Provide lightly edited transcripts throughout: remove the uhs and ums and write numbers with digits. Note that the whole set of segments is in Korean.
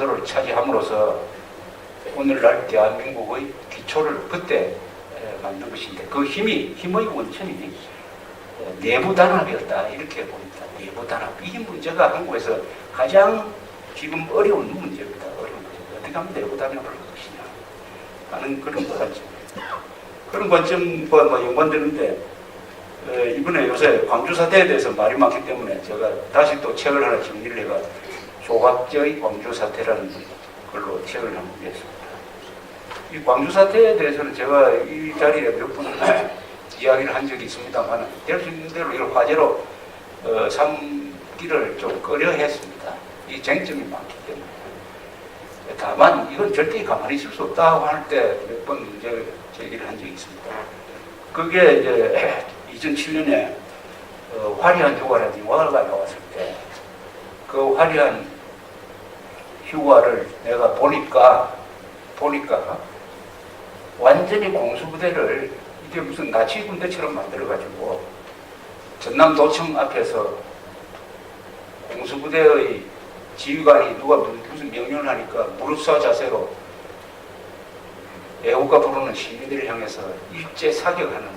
지도를 차지함으로써 오늘날 대한민국의 기초를 그때 만든 것인데 그 힘의 원천이 내부 단합이었다 이렇게 봅니다. 내부 단합. 이 문제가 한국에서 가장 지금 어려운 문제입니다. 어려운 문제. 어떻게 하면 내부 단합을 할 것이냐 하는 그런 관점. 그런 관점과 연관되는데 이번에 요새 광주 사태에 대해서 말이 많기 때문에 제가 다시 또 책을 하나 정리를 해가 조갑제의 광주 사태라는 걸로 책을 한번 냈습니다. 이 광주 사태에 대해서는 제가 이 자리에 몇 번 이야기를 한 적이 있습니다만 될 수 있는 대로 이런 화제로 삼기를 좀 꺼려 했습니다. 이 쟁점이 많기 때문에. 다만 이건 절대 가만히 있을 수 없다고 할 때 몇 번 문제 제기를 한 적이 있습니다. 그게 이제 2007년에 화려한 휴가라는 영화가 나왔을 때 그 화려한 휴가를 내가 보니까 완전히 공수부대를 이게 무슨 나치 군대처럼 만들어가지고 전남도청 앞에서 공수부대의 지휘관이 누가 무슨 명령을 하니까 무릎사 자세로 애국가 부르는 시민들을 향해서 일제 사격하는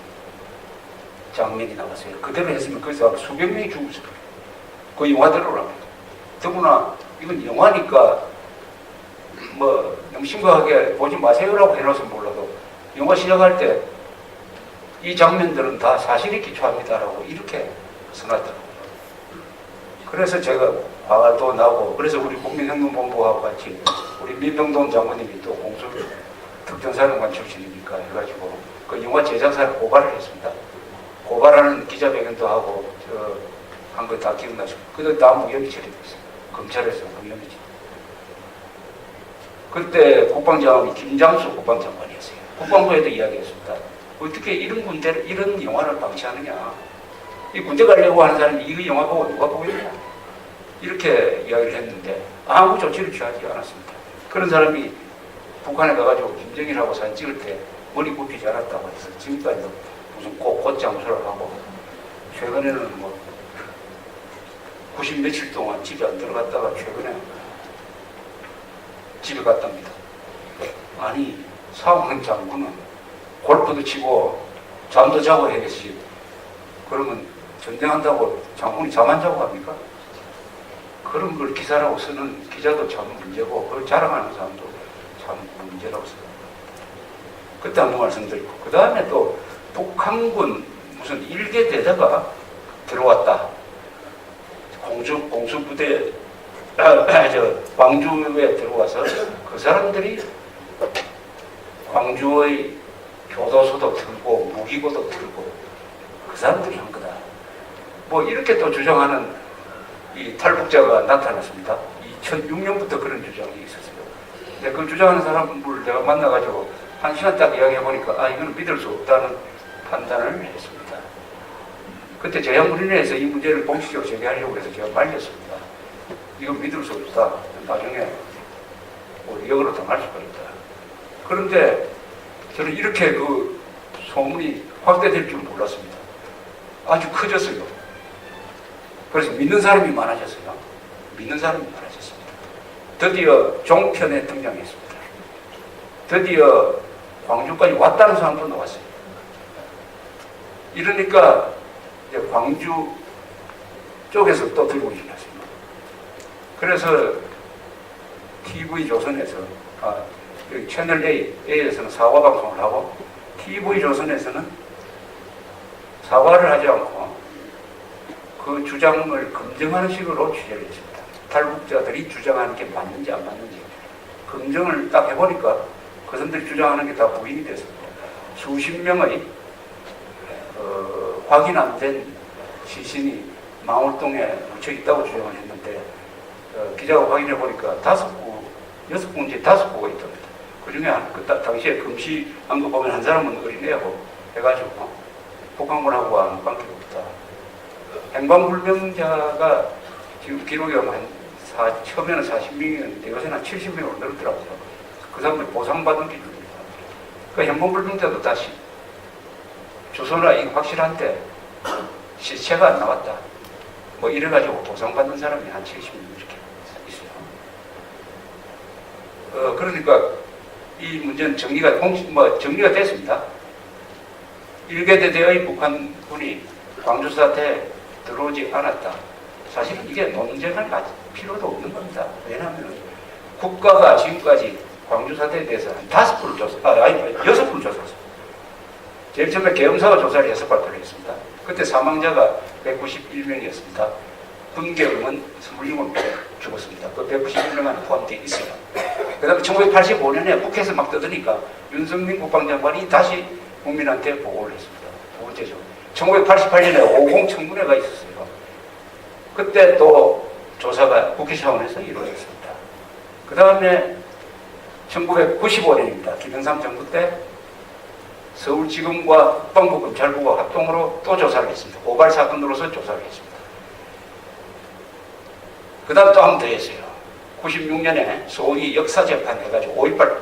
장면이 나왔어요. 그대로 했으면 거기서 수백 명이 죽었어요. 그 영화대로라면. 더구나 이건 영화니까 뭐 너무 심각하게 보지 마세요라고 해놔서 몰라도 영화 시작할 때 이 장면들은 다 사실에 기초합니다라고 이렇게 써놨더라고요. 그래서 제가 화도 나고 그래서 우리 국민행동본부하고 같이 우리 민병동 장관님이 또 공수 특전사령관 출신이니까 해가지고 그 영화 제작사를 고발을 했습니다. 고발하는 기자회견도 하고 한 거 다 기억나시고 그때 다 무혐의 처리됐어요. 검찰에서 무혐의 처리. 그때 국방장관이 김장수 국방장관이었어요. 국방부에도 이야기했습니다. 어떻게 이런 군대를 이런 영화를 방치하느냐? 이 군대 가려고 하는 사람이 이 영화 보고 누가 보고 있냐? 이렇게 이야기를 했는데 아무 조치를 취하지 않았습니다. 그런 사람이 북한에 가가지고 김정일하고 사진 찍을 때 머리 굽히지 않았다고 해서 지금까지도 무슨 꽃장수를 하고 최근에는 뭐 90 며칠 동안 집에 안 들어갔다가 최근에 집에 갔답니다. 아니 사원 장군은 골프도 치고 잠도 자고 해야지 그러면 전쟁한다고 장군이 잠 안 자고 합니까? 그런 걸 기사라고 쓰는 기자도 참 문제고 그걸 자랑하는 사람도 참 문제라고 써요. 그때 한번 말씀드리고 그 다음에 또 북한군 무슨 일개 대대가 들어왔다. 공수부대 광주에 들어와서 그 사람들이 광주의 교도소도 들고 무기고도 들고 그 사람들이 한 거다. 뭐 이렇게 또 주장하는 이 탈북자가 나타났습니다. 2006년부터 그런 주장이 있었어요. 근데 그 주장하는 사람을 내가 만나가지고 한 시간 딱 이야기해보니까 이거는 믿을 수 없다는 판단을 했습니다. 그때 재향문인회에서 이 문제를 공식적으로 제기하려고 해서 제가 말렸습니다. 이건 믿을 수 없다. 나중에 역으로 당할 수가 있다. 그런데 저는 이렇게 그 소문이 확대될 줄 몰랐습니다. 아주 커졌어요. 그래서 믿는 사람이 많아졌어요. 믿는 사람이 많아졌습니다. 드디어 종편에 등장했습니다. 드디어 광주까지 왔다는 사람도 나왔어요. 이러니까 이제 광주 쪽에서 또 들고 일어났어요. 그래서 TV조선에서 채널 A에서는 사과 방송을 하고 TV조선에서는 사과를 하지 않고 그 주장을 검증하는 식으로 취재를 했습니다. 탈북자들이 주장하는 게 맞는지 안 맞는지 검증을 딱 해보니까 그 사람들이 주장하는 게 다 부인이 됐습니다. 수십 명의 확인 안 된 시신이 망월동에 묻혀 있다고 주장을 했는데 기자가 확인해 보니까 6군지 5구가 있답니다. 그 중에 당시에 금시한 거 보면 한 사람은 어린애하고 해가지고 북한군하고 아무 관계가 없다. 행방불명자가 지금 기록이 처음에는 40명이었는데 요새는 한 70명으로 늘었더라고요. 그 사람들 보상받은 기준입니다. 그 행방불명자도 다시 주소나 이거 확실한데 시체가 안 나왔다. 뭐 이래가지고 보상받는 사람이 한 70명 이렇게 있어요. 그러니까 이 문제는 정리가 됐습니다. 일개대대의 북한군이 광주 사태에 들어오지 않았다. 사실은 이게 논쟁할 필요도 없는 겁니다. 왜냐하면 국가가 지금까지 광주 사태에 대해서 한 5번을 조사했습니다. 제일 처음에 계엄사가 조사를 해서 발표를 했습니다. 그때 사망자가 191명이었습니다. 군계엄은 27명 죽었습니다. 그 191명 안에 포함되어 있어요. 그 다음에 1985년에 북에서 막 떠드니까 윤석민 국방장관이 다시 국민한테 보고를 했습니다. 두 번째죠. 1988년에 50 청문회가 있었어요. 그때 또 조사가 국회 차원에서 이루어졌습니다. 그 다음에 1995년입니다. 김영삼 정부 때 서울지검과 국방부 검찰부가 합동으로 또 조사를 했습니다. 고발 사건으로서 조사를 했습니다. 그 다음 또 한 번 더 했어요. 96년에 소위 역사재판 해가지고 5.18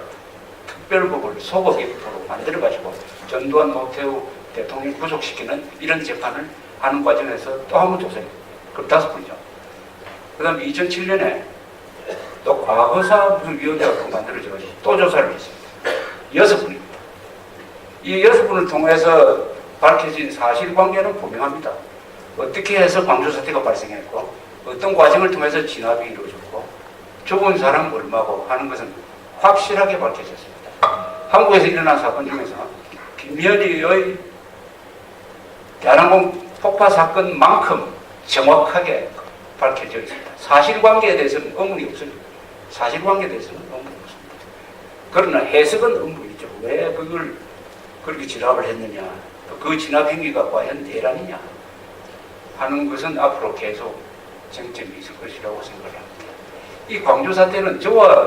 특별법을 소급입법으로 만들어가지고 전두환 노태우 대통령 구속시키는 이런 재판을 하는 과정에서 또 한 번 조사해요. 그럼 5번이죠. 그 다음 2007년에 또 과거사 무슨 위원회가 만들어져가지고 또 조사를 했습니다. 6분입니다. 이 6분을 통해서 밝혀진 사실관계는 분명합니다. 어떻게 해서 광주 사태가 발생했고 어떤 과정을 통해서 진압이 이루어졌고 죽은 사람 얼마고 하는 것은 확실하게 밝혀졌습니다. 한국에서 일어난 사건 중에서 김여리의 대한항공 폭파 사건만큼 정확하게 밝혀져 있습니다. 사실관계에 대해서는 의문이 없습니다. 사실관계에 대해서는 의문이 없습니다. 그러나 해석은 의문이 있죠. 왜 그걸 그렇게 진압을 했느냐, 그 진압 행위가 과연 대란이냐 하는 것은 앞으로 계속 쟁점이 있을 것이라고 생각합니다. 이 광주 사태는 저와